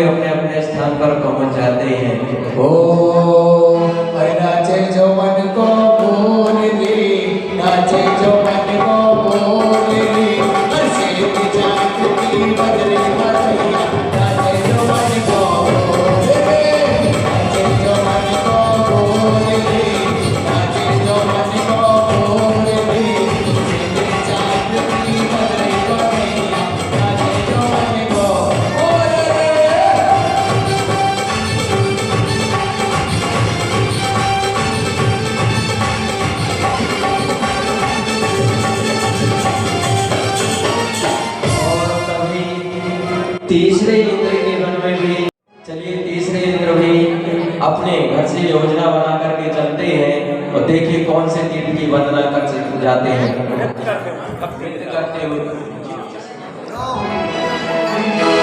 अपने अपने स्थान पर पहुंच जाते हैं। ओ नाचे जो मन को बोल रे, नाचे जो मन को बोल रे, बरसे की चाँद की बदले बरैया, नाचे जो मन को बोल रे, नाचे जो मन को बोल रे, नाचे जो मन को बोल रे, बरसे की चाँद की बदले बरैया, नाचे जो मन को बोल रे। तीसरे इंद्र के वन में भी चलिए, तीसरे इंद्र भी अपने घर से योजना बना करके चलते हैं और देखिए कौन से तीर्थ की वंदना कर जाते हैं। करते हुए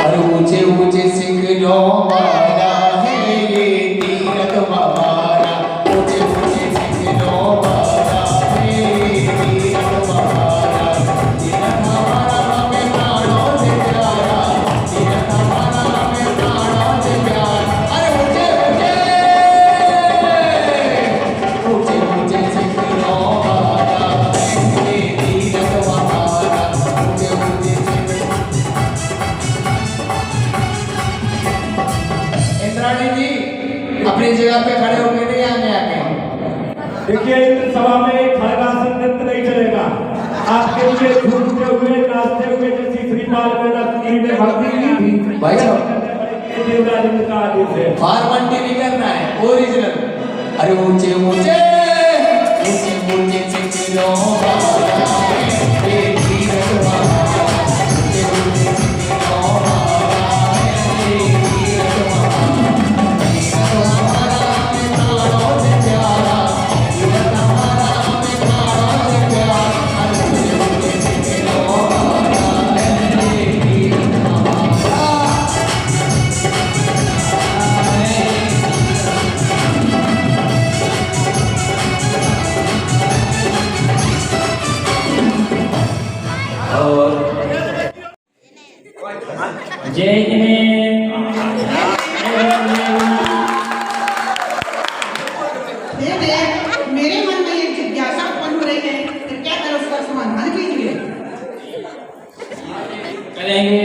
और ऊंचे ऊंचे शिखरों वाला है ये तीरथ हमारा, ऊंचे ऊंचे शिखरों वाला है ये तीरथ हमारा, तीरथ हमारा हमें प्राणों से प्यारा, तीरथ हमारा हमें प्राणों से प्यारा। अरे ऊंचे ऊंचे ऊंचे शिखरों वाला है ये तीरथ हमारा, ऊंचे ऊंचे इंद्राणी जी अपनी जगह पे खड़े होके नहीं आगे आगे। देखिए इस सभा में खड़गासन नृत्य नहीं चलेगा। आपके लिए झूमते हुए नाचते हुए जैसी श्रीपाल ने भक्ति की थी भाई साहब देवराज का आदेश है, फार्मल नहीं करना है, ओरिजिनल। अरे ऊंचे ऊंचे ऊंचे ऊंचे शिखरों वाला है ये तीरथ हमारा, ऊंचे ऊंचे शिखरों वाला है ये तीरथ हमारा, तीरथ हमारा हमें प्राणों से प्यारा, तीरथ हमारा हमें प्राणों से प्यारा। अरे ऊंचे ऊंचे शिखरों वाला है ये तीरथ हमारा। और जय हिंद। मेरे मन में ये जिज्ञासा उत्पन्न हो रही है कि क्या करो उसका समाधान कीजिए। करेंगे।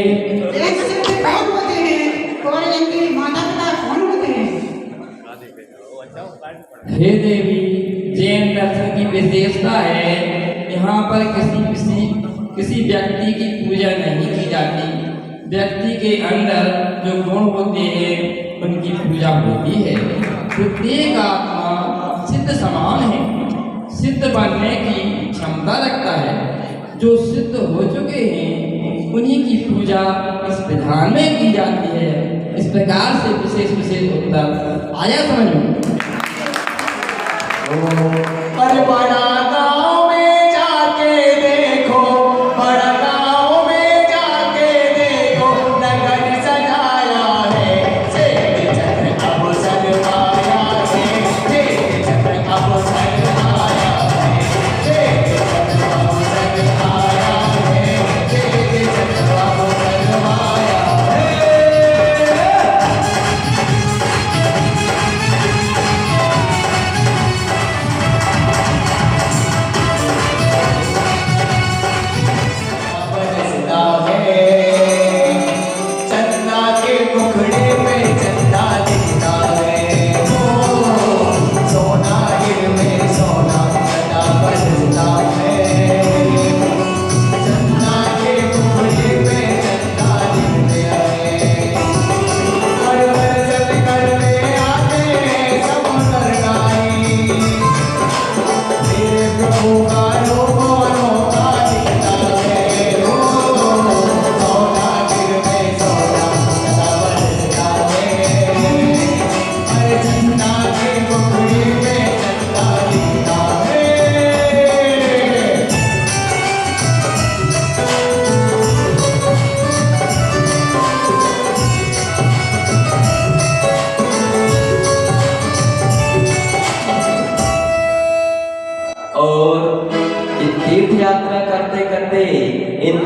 एक सिद्ध कौन होते हैं और इनके माता पिता कौन होते हैं? हे देवी, जैन दर्शन की विशेषता है यहाँ पर किसी व्यक्ति की पूजा नहीं की जाती। व्यक्ति के अंदर जो गुण होते हैं उनकी पूजा होती है। प्रत्येक आत्मा सिद्ध समान है, सिद्ध बनने की क्षमता रखता है। जो सिद्ध हो चुके हैं उन्हीं की पूजा इस विधान में की जाती है। इस प्रकार से विशेष उत्तर आया समझ में। अरे बड़ा गाँव में जाके देखो, बड़ा गाँव में जाके देखो, नगर सजाया है, श्वेत चक्र अब सजवाया है, श्वेत चक्र अब सजवाया है, श्वेत चक्र अब सजवाया है, श्वेत चक्र अब सजवाया है।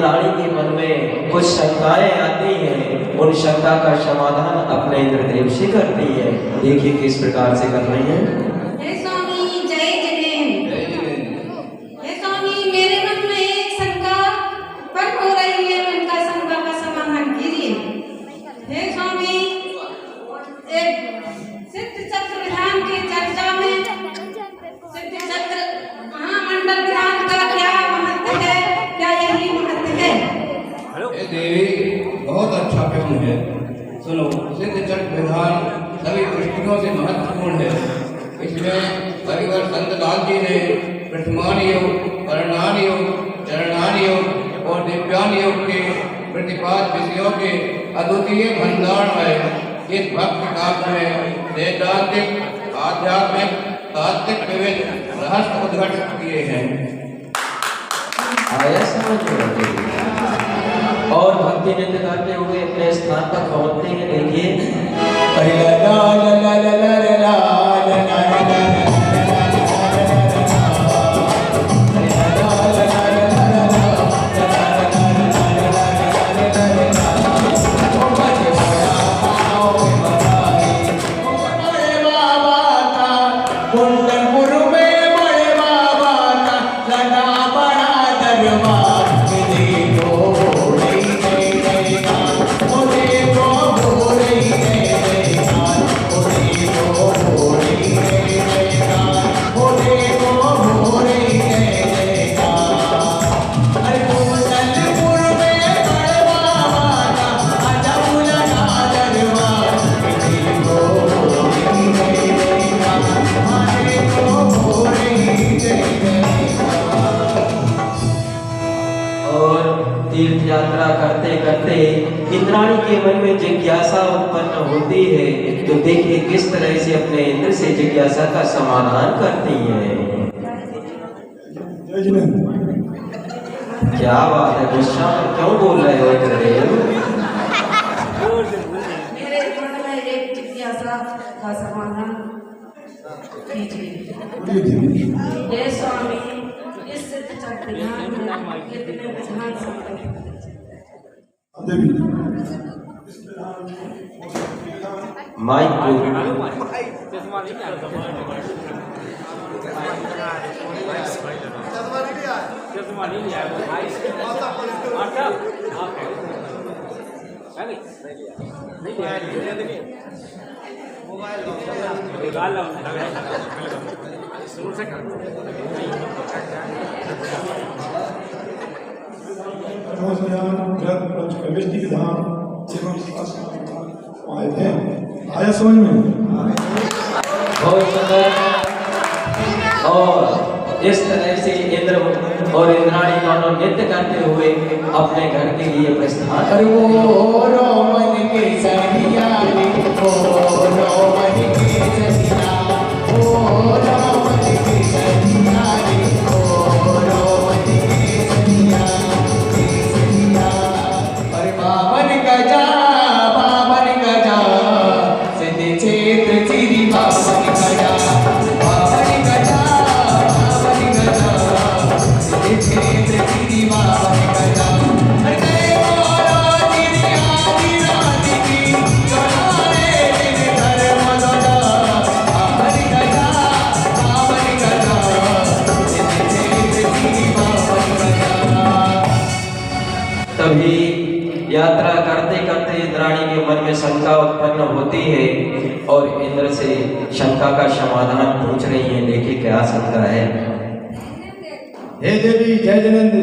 इंद्राणी के मन में कुछ शंकाएं आती हैं, उन शंका का समाधान अपने इंद्रदेव से करती है। देखिए किस प्रकार से कर रही हैं। हे स्वामी जय जगेन। हे स्वामी मेरे मन में एक शंका उत्पन्न हो रही है, उनका शंका का समाधान कीजिए। हे स्वामी एक सिद्ध चक्र विधान की चर्चा में सिद्ध चक्र महामंडल विधान का क्या महत्व है, क्या यही महत्व है? हे देवी बहुत अच्छा प्रश्न है। सुनो, सिद्ध चक्र विधान सभी दृष्टियों से महत्वपूर्ण है। इसमें हरिवर संत लाल जी ने प्रथमान योग, वर्णान योग, चरणान योग और दिव्यान योग के प्रतिपाद विषयों के अद्वितीय भंडार है। इस भक्ति काव्य में सैद्धांतिक, आध्यात्मिक, तात्विक विभिन्न रहस्य उद्घाटित किए हैं। आया समझ में? और भक्ति नृत्य करते हुए अपने स्थान पर पहुंचते हैं। देखिए हरि ला ला ला ला ला ला ला तीर्थ यात्रा करते करते इंद्राणी के मन में जिज्ञासा उत्पन्न होती है। तो देखिए किस तरह से अपने इंद्र से जिज्ञासा का समाधान करती है। क्या बात है, गुस्सा में क्यों बोल रहे हो इंद्रदेव? मेरे मन में एक जिज्ञासा का समाधान कीजिए। हे स्वामी इस सिद्ध चक्र विधान में कितने विधान संकल्प माइक को आया समझ में? बहुत सुंदर। और इस तरह से इंद्र और इंद्राणी दोनों नृत्य करते हुए अपने घर के लिए प्रस्थान। अरे वो रोमन के सखिया रे, ओ रोमन के सखिया, ओ रोमन के सखिया रे, ओ रोमन के सखिया, अरे बावन गजा सिद्ध क्षेत्र श्री बावन गजा, बावन गजा सिद्ध क्षेत्र श्री बावन गजा। तभी यात्रा करते करते इंद्राणी के मन में शंका उत्पन्न होती है और इंद्र से शंका का समाधान पूछ रही है। देखिए क्या शंका है। हे देवी जय जयनंद।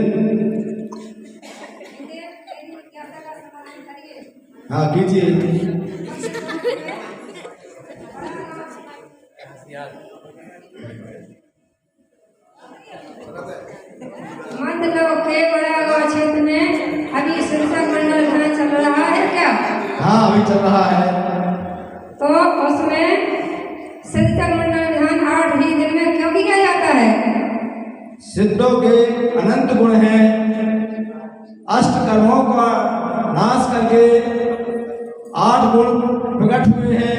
हाँ कीजिए। मतलब के बड़ा क्षेत्र में अभी शिक्षक मंडल ध्यान चल रहा है क्या? हाँ अभी चल रहा है। तो उसमें शिक्षक मंडल ध्यान 8 ही दिन में क्यों किया जाता है? सिद्धों के अनंत गुण हैं। अष्ट कर्मों का नाश करके 8 गुण प्रकट हुए हैं।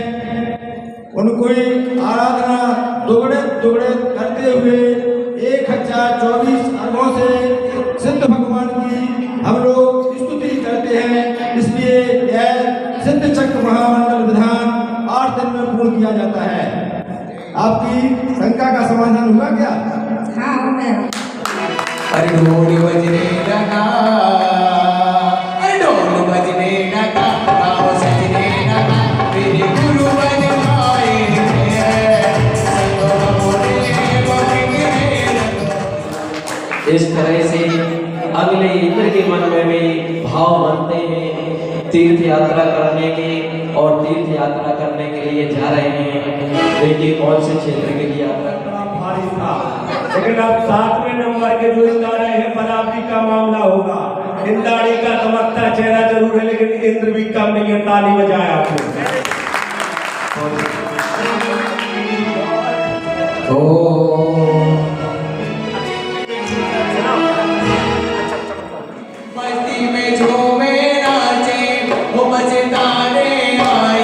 उनको आराधना दुगड़े दुगड़े करते हुए 1024 अरबों से सिद्ध भगवान की हम महामंडल विधान 8 दिन में पूर्ण किया जाता है। आपकी शंका का समाधान हुआ क्या? हाँ हो गया। अरे ढोल बजने लगा, अरे ढोल बजने लगा, गाँव सजने लगा, मेरे गुरु बन आए हैं, संगम मोरे बजने लगा। इस तरह से अगले इंद्र के मन में भी भाव बनते हैं तीर्थ यात्रा करने के, और तीर्थ यात्रा करने के लिए जा रहे हैं। देखिए कौन से क्षेत्र के लिए यात्रा कर रहे हैं। भारी था, लेकिन अब 7वें नंबर के जो इंदाड़े हैं बराबरी का मामला होगा। इंदाड़ी का चमकता चेहरा जरूर है, लेकिन इंद्र भी कम नहीं है। ताली बजाए आपको। मस्ती में झूमे नाचे वो मजेदारे आए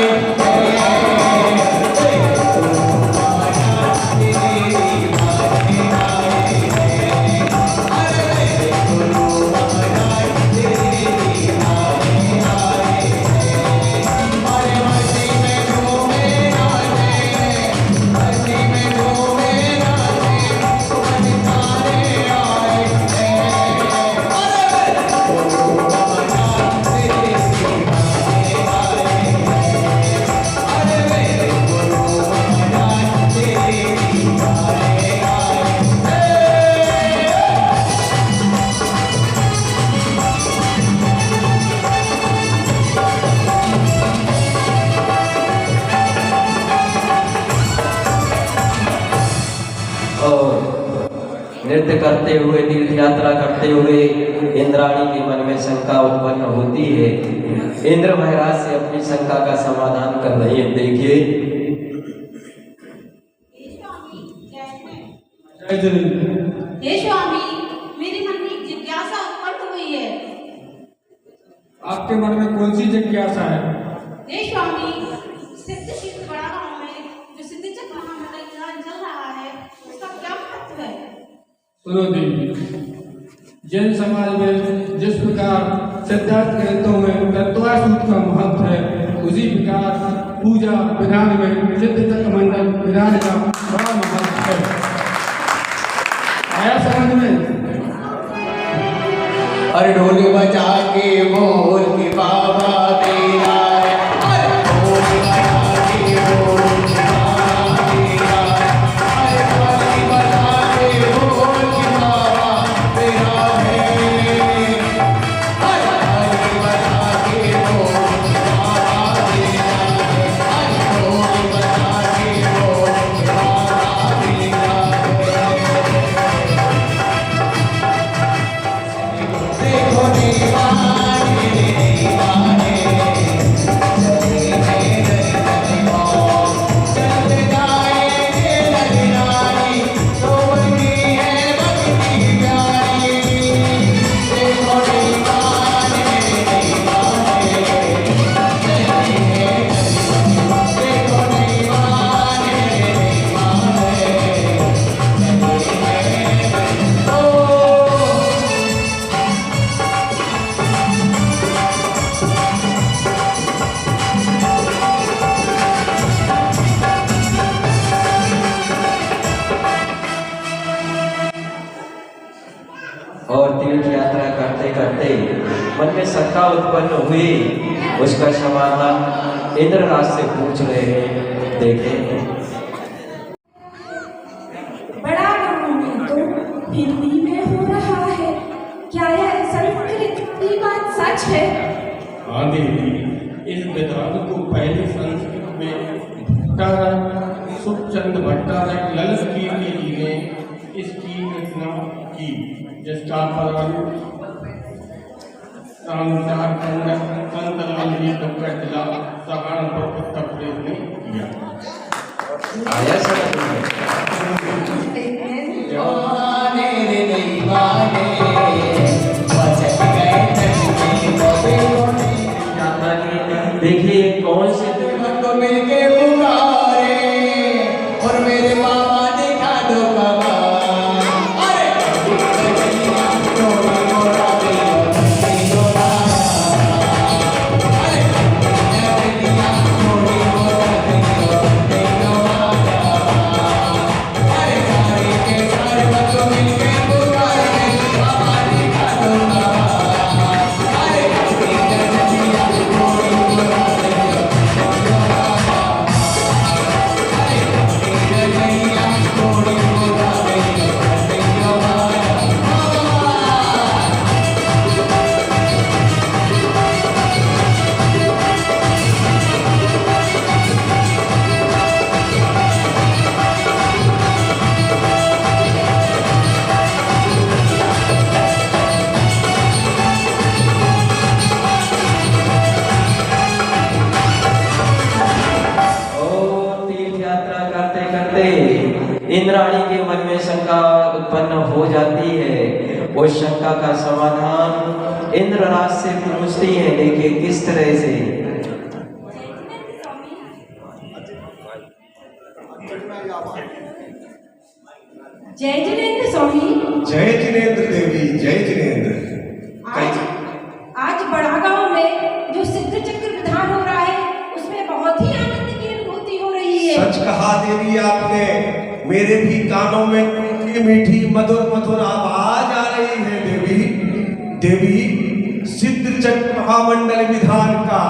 नृत्य करते हुए, तीर्थ यात्रा करते हुए इंद्राणी के मन में शंका उत्पन्न होती है। इंद्र महाराज से अपनी शंका का समाधान कर रही है। देखिए हे स्वामी, मेरे मन में जिज्ञासा उत्पन्न हुई है। आपके मन में कौन सी जिज्ञासा है? हे स्वामी, सिद्ध सिद्ध बड़ा गांव में जो सिद्ध चक्र महामंडल चल रहा है, उसका क्या महत्व है? सुनो देवी, जैन समाज में जिस प्रकार सिद्धार्थ ग्रंथों में तत्वासूत्र का महत्व है, उसी प्रकार पूजा विधान में सिद्ध चक्र मंडल विधान का बड़ा महत्व है। आया समझ में? अरे ढोल बजा के बोल के बाबा तेरा है, अरे ढोल बजा के बोल के बाबा तेरा है, अरे ढोल बजा के बोल के बाबा तेरा है, अरे ढोल बजा के बोल के बाबा तेरा है, अरे ढोल बजा के बोल के बाबा तेरा है। देखो दीवाने दीवाने चले चलते जाएंगे नगरानी, तो बनी है भक्ति प्यारी। देखो दीवाने दीवाने देखो दीवाने और तीर्थ यात्रा करते करते मन में शंका उत्पन्न हुई, उसका समाधान इंद्रराज से पूछ रहे हैं। देखें बड़ा गाँव में तो हिंदी में हो रहा है, क्या यह संस्कृत की बात सच है? हाँ देवी, इस विधान को पहले संस्कृत में भट्टारक सुखचंद भट्टारक ललित कीर्ति जी ने इसकी रचना की, जिसका प्रारूप रामचार पंडित संतलाल जी डॉक्टर जिला सहारनपुर उत्तर प्रदेश ने किया। आया समझ में? दीवाने रे दीवाने बचत गए तड़के मोरे। यात्रा की देखिए कौन से तो मिलके पुकारे और मेरे मामा दिखा दो कमाल। अरे गजनिया टोला मोरा दिया, अरे गजनिया वो शंका का समाधान इंद्रराज से पूछती हैं। देखिए किस तरह से। जय जिनेन्द्र स्वामी। जय जिनेन्द्र देवी, जय जिनेन्द्र। आज बड़ा गांव में जो सिद्ध चक्र विधान हो रहा है उसमें बहुत ही आनंद की अनुभूति हो रही है। सच कहा देवी आपने, मेरे भी कानों में मीठी मीठी मधुर मधुर आवाज आ रही है देवी। देवी सिद्ध चक्र महामंडल विधान का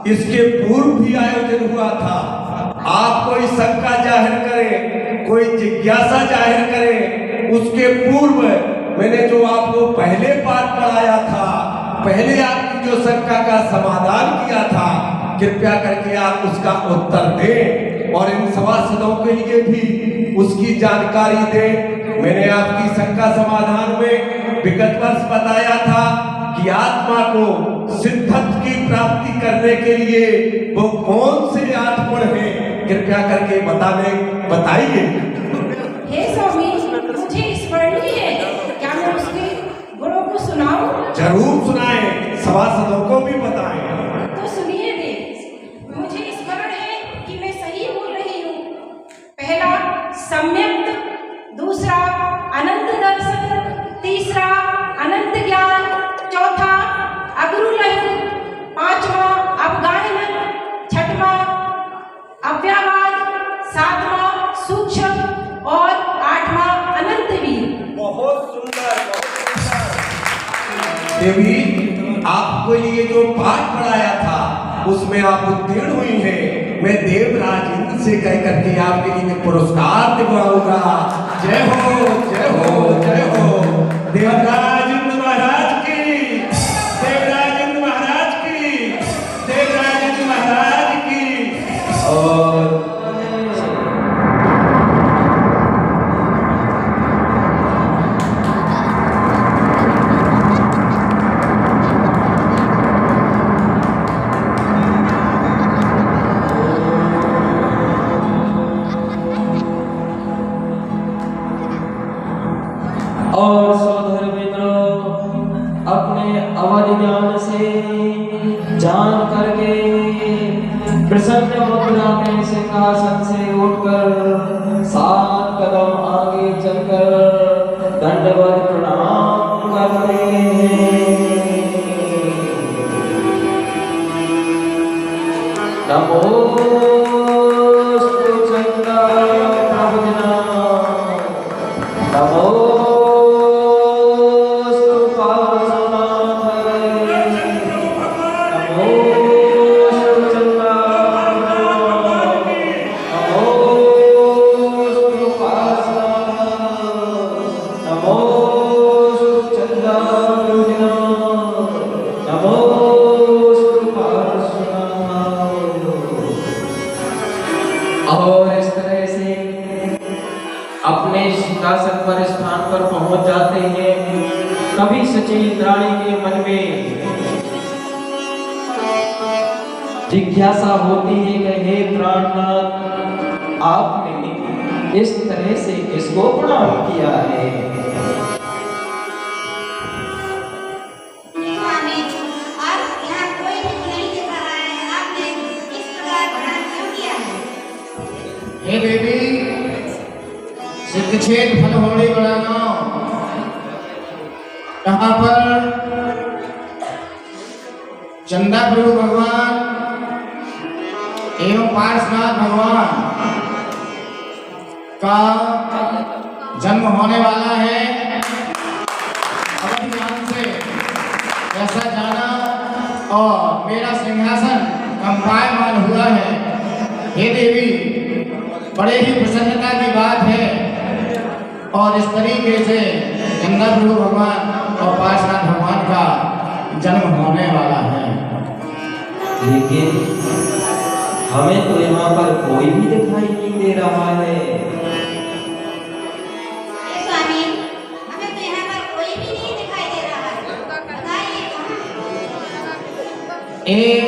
इसके पूर्व भी आयोजन हुआ था। आप कोई शंका जाहिर करें, कोई जिज्ञासा जाहिर करें, उसके पूर्व मैंने जो आपको पहले पाठ पढ़ाया था, पहले आपकी जो शंका का समाधान किया था, कृपया करके आप उसका उत्तर दें और इन सभासदों के लिए भी उसकी जानकारी दें। मैंने आपकी शंका समाधान में विगत वर्ष बताया था कि आत्मा को सिद्धत्व की प्राप्ति करने के लिए वो कौन से 8 गुण हैं, कृपया करके बताइए। हे स्वामी, मुझे स्मरणीय है, क्या मैं उसके गुणों को सुनाऊं? जरूर सुनाएं, सभासदों को भी बताएं। तो सुनिए दे, मुझे स्मरण है कि मैं सही बोल रही हूँ। पहला सम्यक, दूसरा अनंत दर्शन, तीसरा अनंत ज्ञान, चौथा अग्रुलय, पांचवा अवगाहन, छठवां अव्यवाद, सातवां सूक्ष्म और आठवां अनंत वीर। बहुत सुंदर, बहुत सुंदर। देवी आपको ये जो पाठ पढ़ाया था उसमें आप उत्तीर्ण हुई हैं। मैं देवराज इंद्र से कह करके आपके लिए पुरस्कार दिलवाऊंगा। जय हो, जय हो, जय हो। देवराज इंद्र महाराज की, देवराज इंद्र महाराज की, देवराज इंद्र महाराज की। और सौधर मित्रों, अपने अवधि ज्ञान से जान करके प्रसन्न मुद्रा में सिंहासन से उठकर 7 कदम आगे चलकर दंडवत प्रणाम करते हैं। नमोस्तु चंद्र प्रभुजना, नमो और इस तरह से अपने सिंहासन पर स्थान पर पहुंच जाते हैं। कभी सचिन रानी के मन में जिज्ञासा होती है कि हे प्राणनाथ, आपने इस तरह से किसको प्रणाम किया है? स्वामी, और यहाँ कोई भी नहीं दिख रहा है, आपने इस प्रकार प्रणाम क्यों किया है? हे देवी, सिद्धक्षेत्र फलहोड़ी बड़ा गांव, यहाँ पर चंदा प्रभु भगवान एवं पार्श्वनाथ भगवान का जन्म होने वाला है। अवधि ज्ञान से ऐसा जाना और मेरा सिंहासन कंपायमान हुआ है। हे देवी, बड़े ही प्रसन्नता की बात है और इस तरीके से चंदा प्रभु भगवान और पार्श्वनाथ भगवान का जन्म होने वाला है। लेकिन हमें तो यहाँ पर कोई भी दिखाई नहीं दे रहा है। स्वामी, हमें तो यहाँ पर कोई भी नहीं दिखाई दे रहा है, बताइए एक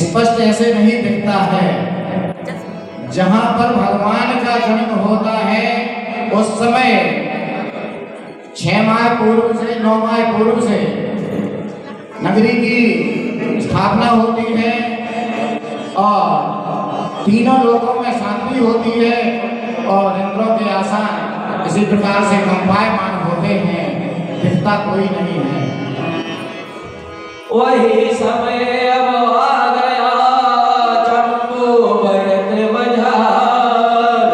स्पष्ट ऐसे नहीं दिखता है। जहाँ पर भगवान का जन्म होता है उस समय 6 माह पूर्व से 9 माह पूर्व से नगरी की स्थापना होती है और तीनों लोकों में शांति होती है और इंद्रों के आसान इसी प्रकार से कंपायमान होते हैं, दिखता कोई नहीं है। वही समय अब आ गया चंपू भरत बजार,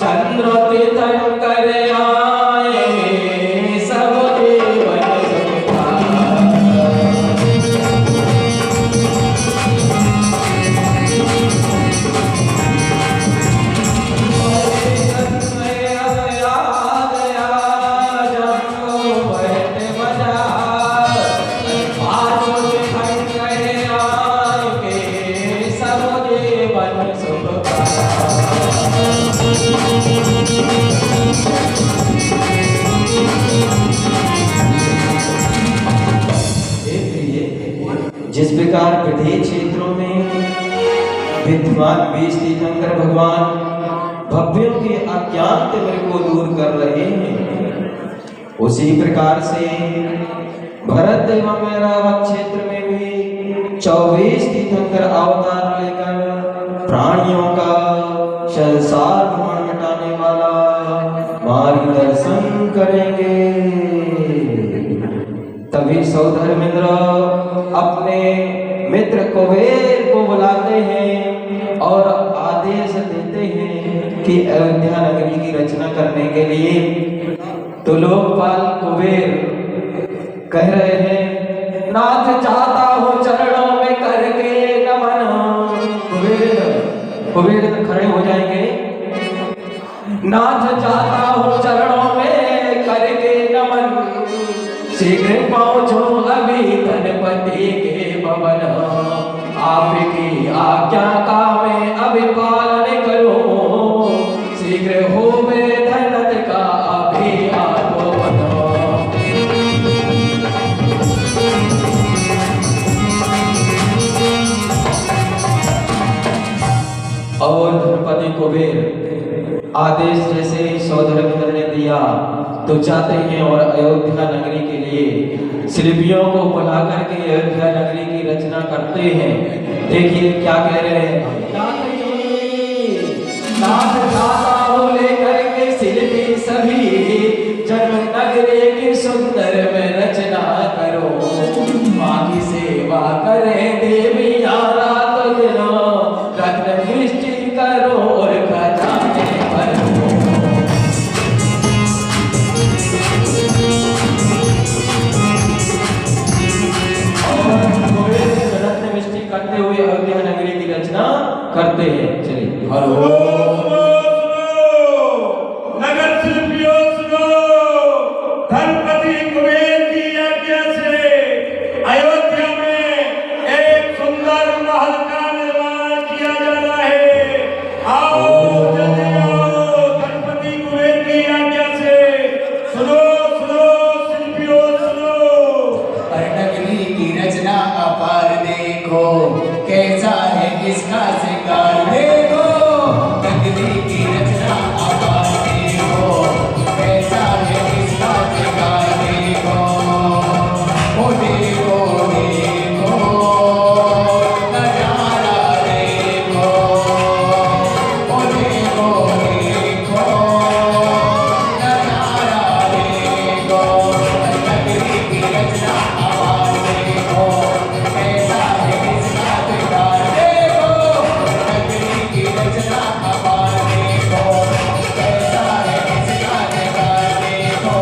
चंद्र तीर्थंकर आए सब जीवन जिस प्रकार प्रत्येक क्षेत्रों में विद्वान बीज तीर्थंकर भगवान भव्यों के अज्ञान तिमिर को दूर कर रहे हैं, उसी प्रकार से भरत एवं रावत क्षेत्र में भी 24 तीर्थंकर अवतार लेकर प्राणियों का संसार भ्रमण मिटाने वाला मार्गदर्शन करेंगे। तभी सौधर्मेंद्र अपने मित्र कुबेर को बुलाते हैं और आदेश देते हैं कि अयोध्या नगरी की रचना करने के लिए। तो लोकपाल कुबेर कह रहे हैं, नाथ चाहता हूँ चरणों में करके नमन। कुबेर खड़े हो जाएंगे। नाथ चाहता हूँ चरणों में करके नमन, शीघ्र पहुँचो अभी धनपति के भवन, आपकी आज्ञा का मैं अभी पालन करूं, शीघ्र हो मेरे धनत का अभी आगमन। और धनपति कुबेर आदेश जैसे ही सौधर्मेंद्र ने दिया तो जाते हैं और अयोध्या नगरी के लिए शिल्पियों को बुला करके अयोध्या नगरी की रचना करते हैं। देखिए क्या कह रहे हैं, नाथ चाहता हूँ लेकर के शिल्पी सभी, जन्म नगरी की सुंदर में रचना करो, माँ की सेवा करें देवियाँ रात दिन, रत्न दृष्टि करो और खजाने भरो। करते हुए अयोध्या नगरी की रचना करते हैं। चलिए नगर शिल्पियों सुनो, धनपति कुबेर की आज्ञा से अयोध्या में एक सुंदर महल का निर्माण किया जाना है। आओ जल्दी आओ, धनपति कुबेर की आज्ञा से सुनो सुनो शिल्पियों सुनो। नगरी की रचना अपार देखो, कैसा है इसका श्रृंगार देखो, नगरी की रचना अपार देखो, कैसा है इसका श्रृंगार देखो। ओ देखो देखो नजारा देखो, ओ देखो देखो नजारा देखो, नगरी की रचना अपार देखो, कैसा है इसका श्रृंगार देखो, नगरी की रचना अपार देखो, कैसा है इसका श्रृंगार देखो।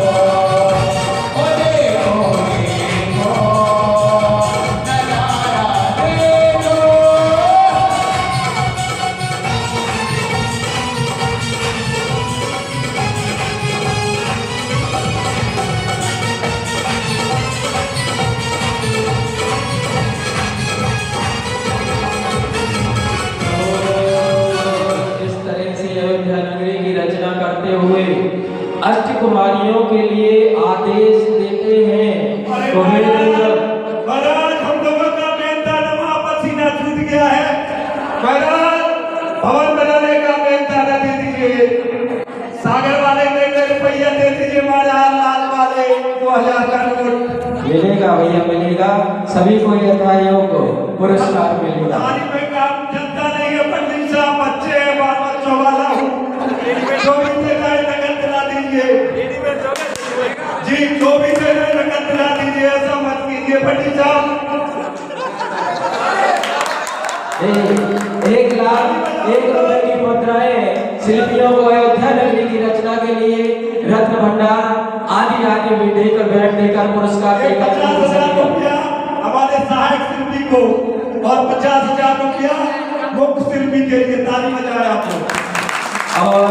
ओ देखो देखो नजारा देखो। इस तरह से अयोध्या नगरी की रचना करते हुए अष्टकुमारियों के लिए आदेश देते हैं। महाराज हम लोगों का मेहनत नमा पसीना छूट गया है, महाराज भवन बनाने का मेहनत दे दीजिए, सागर वाले में रुपया दे दीजिए, महाराज लाल वाले बढ़िया मिलेगा, सभी को यथायोग पुरस्कार मिलेगा। ताली में काम चलता नहीं है पंडित साहब, बच्चे हैं, बाल बच्चों वाला हूँ। जो भी दे रहा है नकद दिला दीजिए जी, जो भी दे रहा है नकद दिला दीजिए, ऐसा मत कीजिए पंडित साहब। 1,01 रुपए की मुद्राएं शिल्पियों को अयोध्या नगरी की रचना के लिए रत्न भंडार आदि आदि भी देकर भेंट देकर पुरस्कार देकर 50,000 रुपया हमारे सहायक शिल्पी को और 50,000 रुपया मुख्य शिल्पी के लिए। ताली बजाए आप लोग। और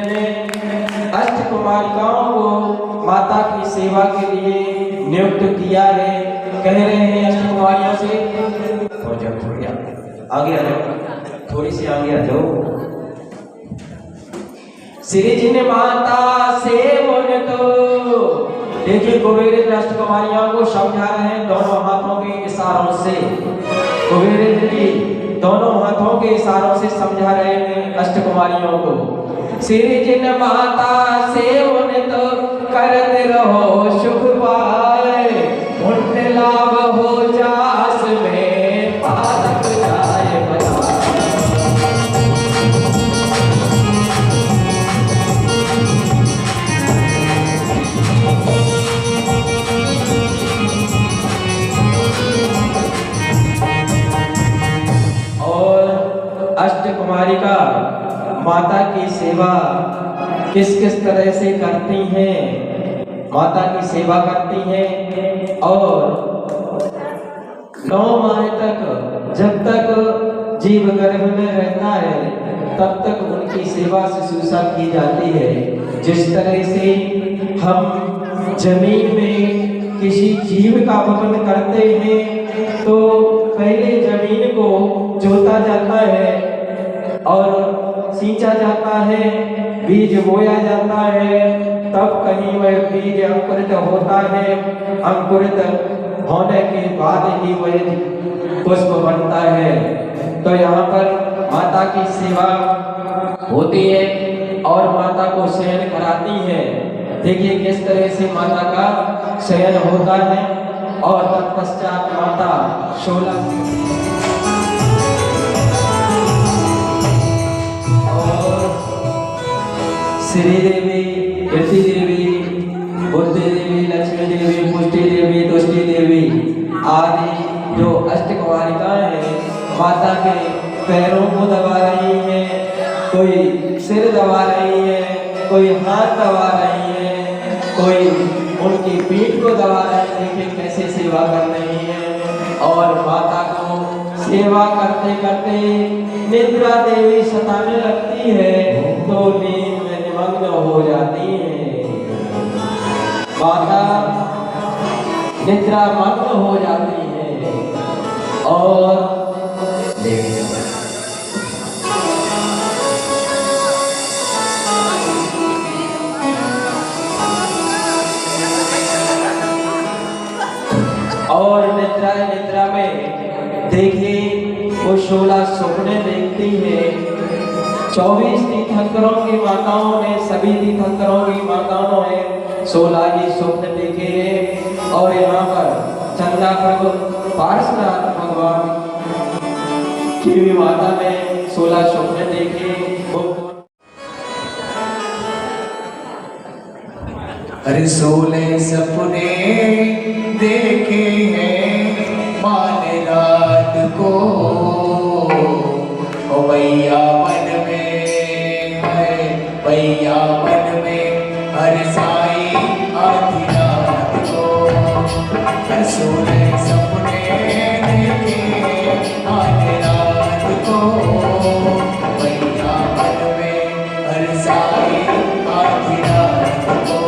ने अष्ट कुमारिकाओं को माता की सेवा के लिए नियुक्त किया है। कह रहे हैं अष्ट कुमारियों से थोड़ी आगे आ जाओ, थोड़ी सी आगे आ जाओ। श्री जिन माता से मन तो देखिए कुबेर अष्ट कुमारियों को समझा रहे हैं दोनों हाथों के इशारों से। कुबेर जी दोनों हाथों के इशारों से समझा रहे हैं अष्ट कुमारियों को। श्री जिन माता से मन तो करते रहो सुख पाए, पुण्य लाभ हो जास में पादक जाए बता। और अष्ट कुमारिका माता की सेवा किस किस तरह से करती हैं, माता की सेवा करती हैं। और 9 माह तक जब तक जीव गर्भ में रहता है तब तक उनकी सेवा शुश्रूषा की जाती है। जिस तरह से हम जमीन में किसी जीव का वपन करते हैं तो पहले जमीन को जोता जाता है और सींचा जाता है, बीज बोया जाता है, तब कहीं वह बीज अंकुरित होता है। अंकुरित होने के बाद ही वह पुष्प बनता है। तो यहाँ पर माता की सेवा होती है और माता को शयन कराती है। देखिए किस तरह से माता का शयन होता है। और तत्पश्चात माता 16 श्री देवी, यति देवी, बुद्धि देवी, लक्ष्मी देवी, पुष्टि देवी, तुष्टि देवी आदि जो अष्ट कुमारिकाएं हैं माता के पैरों को दबा रही हैं, कोई सिर दबा रही है, कोई हाथ दबा रही है, कोई उनकी पीठ को दबा रही है। देखिए कैसे सेवा कर रही है। और माता को सेवा करते करते निद्रा देवी सताने लगती है तो नींद में निमग्न हो जाती है। माता निद्रा मग्न हो जाती है और निद्रा में देखिए वो 16 सपने देखती है। 24 तीर्थंकरों की माताओं ने, सभी तीर्थंकरों की माताओं ने 16 ही स्वप्न देखे हैं। और यहाँ पर चंदा प्रभु पार्श्वनाथ भगवान की भी माता ने 16 स्वप्न देखे। अरे 16 सपने देखे हैं माने रात को, ओ भैया मन में है, भैया मन में हर साई आधी रात को। 16 सपने देखे माने रात को, भैया मन में हर साई आधी रात को।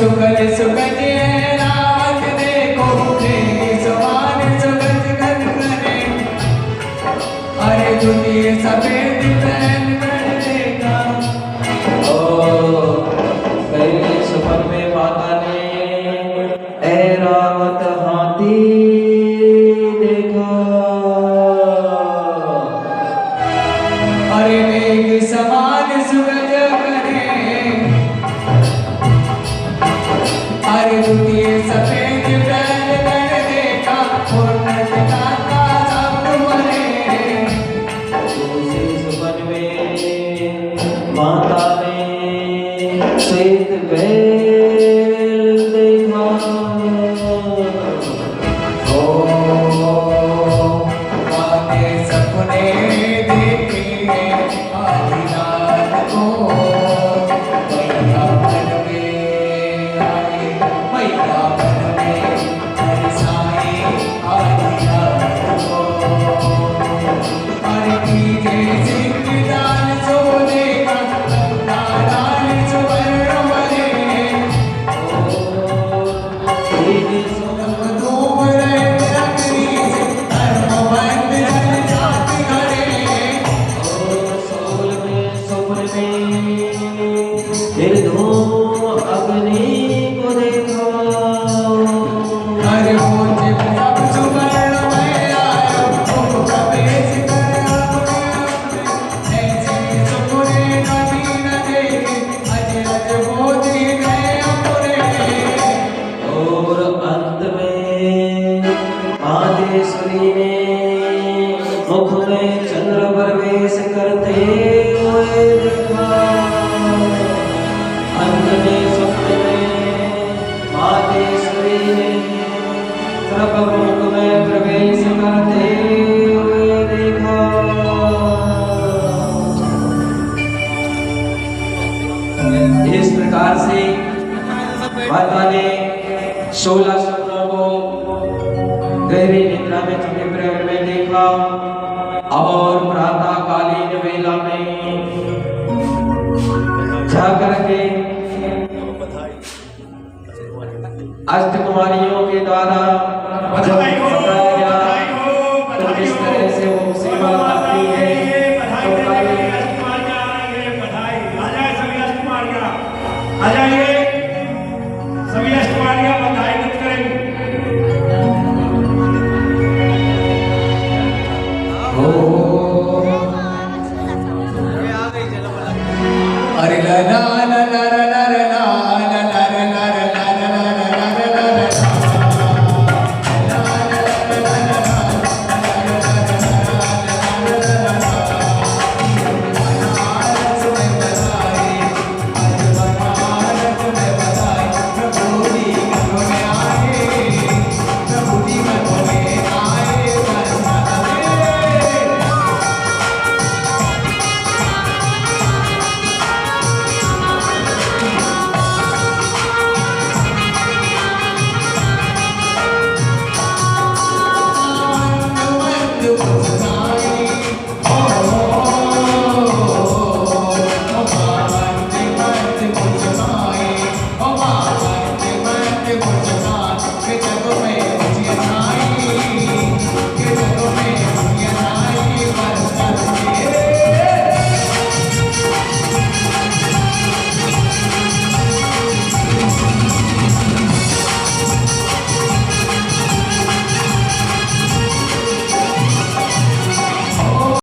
सुगल सुगज है रात देखो मेघ समान सुगज गज करे अरे दुनिया सफेद पहन कर देखा पहले सफर में माता ने ऐरावत हाथी देखा। अरे मेघ समान सुगज करे अरे दुनिया सफेद पहन कर देखा और नटका का सब मरे दूसरे सफर में माता ने श्वेत बैल देखा। आगे सपने देखे आधी रात को मैया मन में आए मैया मन में बरसाए आधी रात को अरे कीजे सिंगदान सोने का दान सुवर्ण मरे अग्नि को देखा। अरे मुझे सब सुवर्ण में आया तुम प्रवेश कर ऐसे सुपुरे कभी न देखे अजरज मोदी गए अपने और अंत में आदेश्वरी ने मुख में चंद्र प्रवेश करते हुए देखा। अंत में स्वप्न में आदेश्वरी ने मुख में प्रवेश करते हुए देखा। इस प्रकार से माता ने 16 सपनों को गहरी निद्रा में छठे प्रहर में देखा और प्रातः कालीन वेला में जाकर के अष्टकुमारियों के द्वारा बधाई हो